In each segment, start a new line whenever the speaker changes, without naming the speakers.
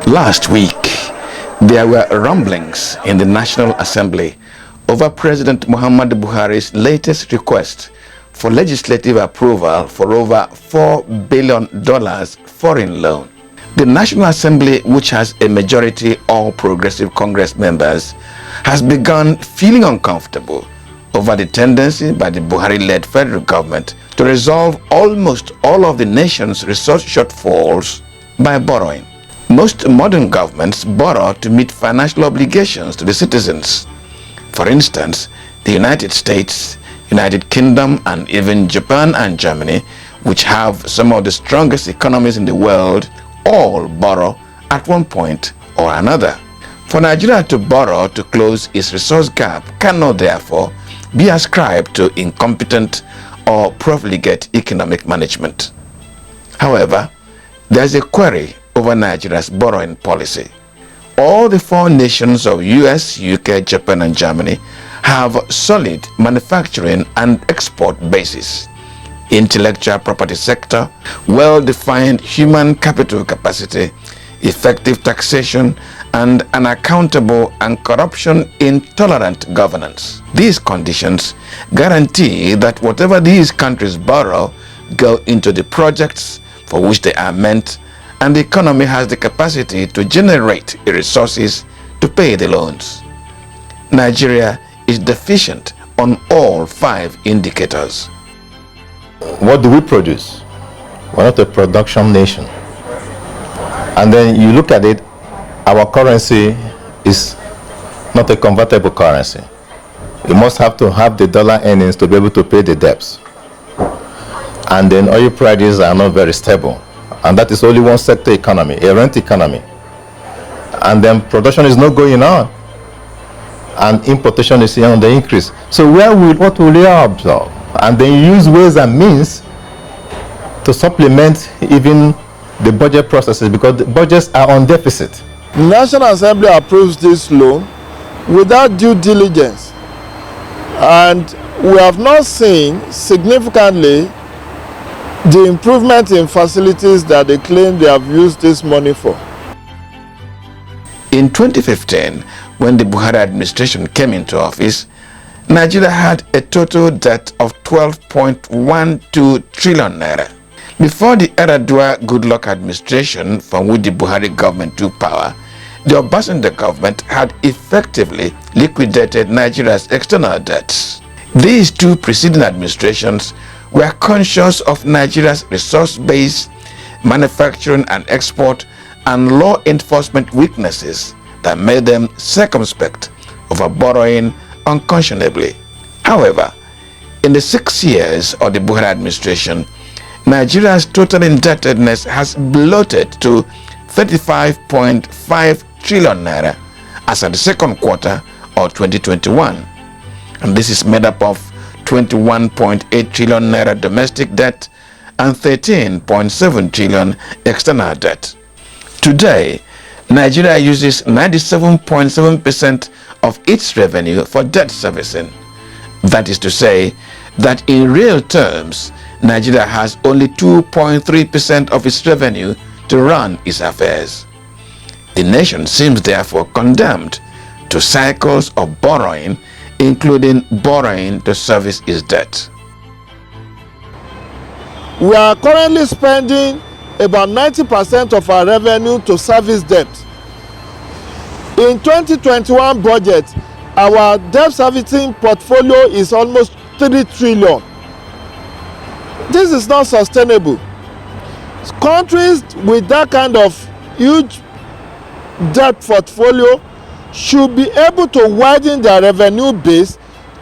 Last week, there were rumblings in the National Assembly over President Muhammadu Buhari's latest request for legislative approval for over $4 billion foreign loan. The National Assembly, which has a majority All Progressive Congress members, has begun feeling uncomfortable over the tendency by the Buhari-led federal government to resolve almost all of the nation's resource shortfalls by borrowing. Most modern governments borrow to meet financial obligations to the citizens. For instance, the United States, United Kingdom, and even Japan and Germany, which have some of the strongest economies in the world, all borrow at one point or another. For Nigeria to borrow to close its resource gap cannot therefore be ascribed to incompetent or profligate economic management. However, there is a query over Nigeria's borrowing policy. All the four nations of US, UK, Japan, and Germany have solid manufacturing and export bases, intellectual property sector, well-defined human capital capacity, effective taxation, and an accountable and corruption-intolerant governance. These conditions guarantee that whatever these countries borrow go into the projects for which they are meant, and the economy has the capacity to generate the resources to pay the loans. Nigeria is deficient on all five indicators.
What do we produce? We're not a production nation. And then you look at it, our currency is not a convertible currency. You must have to have the dollar earnings to be able to pay the debts. And then oil prices are not very stable. And that is only one sector economy, a rent economy. And then production is not going on. And importation is on the increase. So what will you absorb? And then you use ways and means to supplement even the budget processes, because the budgets are on deficit.
The National Assembly approves this loan without due diligence. And we have not seen significantly the improvement in facilities that they claim they have used this money for.
In 2015, when the Buhari administration came into office, Nigeria had a total debt of 12.12 trillion naira. Before the Goodluck administration, from which the Buhari government took power, the Obasanjo government had effectively liquidated Nigeria's external debts. These two preceding administrations were conscious of Nigeria's resource-based manufacturing and export and law enforcement weaknesses that made them circumspect over borrowing unconscionably. However, in the 6 years of the Buhari administration, Nigeria's total indebtedness has bloated to 35.5 trillion naira as at the second quarter of 2021. And this is made up of 21.8 trillion naira domestic debt and 13.7 trillion external debt. Today, Nigeria uses 97.7% of its revenue for debt servicing. That is to say that in real terms, Nigeria has only 2.3% of its revenue to run its affairs. The nation seems therefore condemned to cycles of borrowing, including borrowing to service its debt.
We are currently spending about 90% of our revenue to service debt. In 2021 budget, our debt servicing portfolio is almost 3 trillion. This is not sustainable. Countries with that kind of huge debt portfolio should be able to widen their revenue base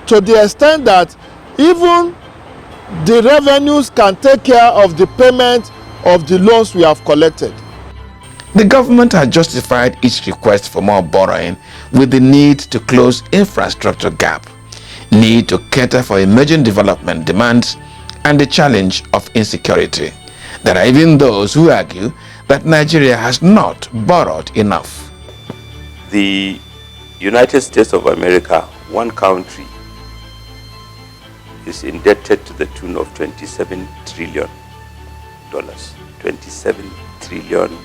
to the extent that even the revenues can take care of the payment of the loans we have collected.
The government has justified its request for more borrowing with the need to close infrastructure gap, need to cater for emerging development demands, and the challenge of insecurity. There are even those who argue that Nigeria has not borrowed enough.
The United States of America, one country, is indebted to the tune of $27 trillion. $27 trillion.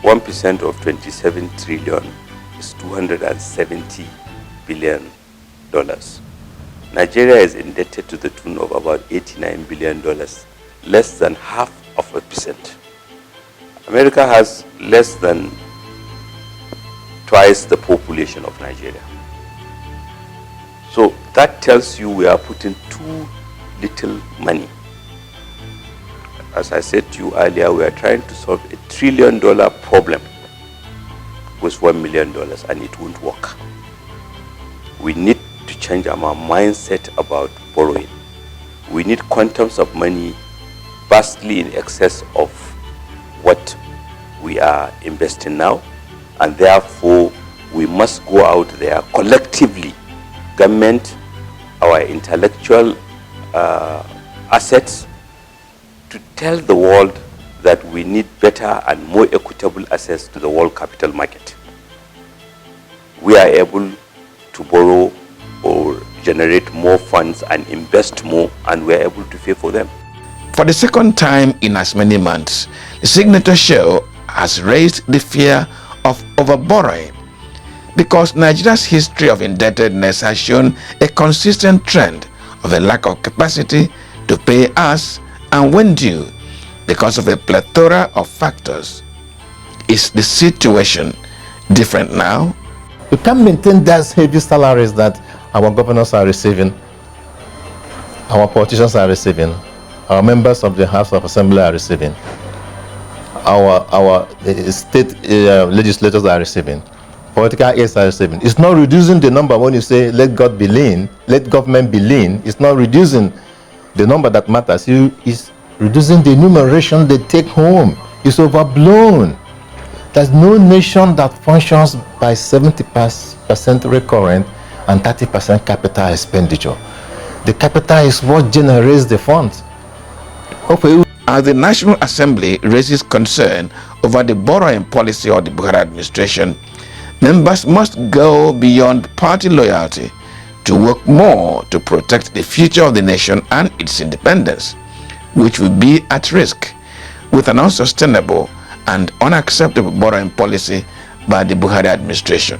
1% of 27 trillion is $270 billion. Nigeria is indebted to the tune of about $89 billion, less than half of a percent. America has less than twice the population of Nigeria. So that tells you we are putting too little money. As I said to you earlier, we are trying to solve $1 trillion problem with $1 million, and it won't work. We need to change our mindset about borrowing. We need quantums of money vastly in excess of what we are investing now, and therefore we must go out there collectively, government, our intellectual assets, to tell the world that we need better and more equitable access to the world capital market. We are able to borrow or generate more funds and invest more, and we are able to pay for them.
For the second time in as many months, the Signature Show has raised the fear of overborrowing, because Nigeria's history of indebtedness has shown a consistent trend of a lack of capacity to pay us and when due, because of a plethora of factors. Is the situation different now?
You can't maintain those heavy salaries that our governors are receiving, our politicians are receiving, our members of the House of Assembly are receiving, our state legislators are receiving, political aides are receiving. It's not reducing the number. When you say let God be lean, let government be lean, it's not reducing the number that matters. It's reducing the enumeration they take home. It's overblown. There's no nation that functions by 70% recurrent and 30% capital expenditure. The capital is what generates the funds. Okay.
As the National Assembly raises concern over the borrowing policy of the Buhari administration, members must go beyond party loyalty to work more to protect the future of the nation and its independence, which will be at risk with an unsustainable and unacceptable borrowing policy by the Buhari administration.